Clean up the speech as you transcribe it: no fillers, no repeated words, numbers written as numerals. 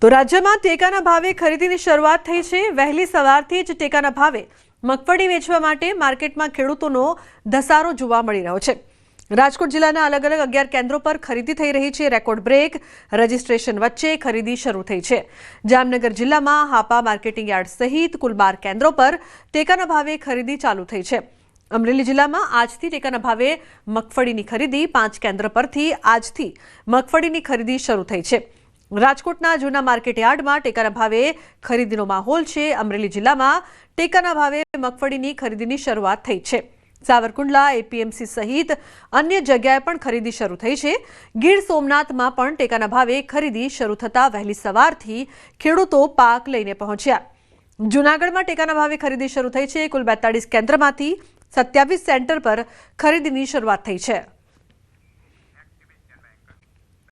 તો રાજ્યમાં ટેકાના ભાવે ખરીદીની શરૂઆત થઈ છે। વહેલી સવારથી જ ટેકાના ભાવે મગફળી વેચવા માટે માર્કેટમાં ખેડૂતોનો ધસારો જોવા મળી રહ્યો છે। રાજકોટ જિલ્લાના અલગ અલગ 11 કેન્દ્રો પર ખરીદી થઈ રહી છે। રેકોર્ડ બ્રેક રજીસ્ટ્રેશન વચ્ચે ખરીદી શરૂ થઈ છે। જામનગર જિલ્લામાં હાપા માર્કેટિંગ યાર્ડ સહિત કુલ 12 કેન્દ્રો પર ટેકાના ભાવે ખરીદી ચાલુ થઈ છે। અમરેલી જિલ્લામાં આજથી ટેકાના ભાવે મગફળીની ખરીદી 5 કેન્દ્ર પરથી આજથી મગફળીની ખરીદી શરૂ થઈ છે। રાજકોટના જૂના માર્કેટ યાર્ડમાં ટેકાના ભાવે ખરીદીનો માહોલ છે। અમરેલી જિલ્લામાં ટેકાના ભાવે મગફળીની ખરીદીની શરૂઆત થઈ છે। સાવરકુંડલા એપીએમસી સહિત અન્ય જગ્યાએ પણ ખરીદી શરૂ થઈ છે। ગીર સોમનાથમાં પણ ટેકાના ભાવે ખરીદી શરૂ થતાં વહેલી સવારથી ખેડૂતો પાક લઈને પહોંચ્યા। જૂનાગઢમાં ટેકાના ભાવે ખરીદી શરૂ થઈ છે। કુલ 42 કેન્દ્રમાંથી 27 સેન્ટર પર ખરીદીની શરૂઆત થઈ છે।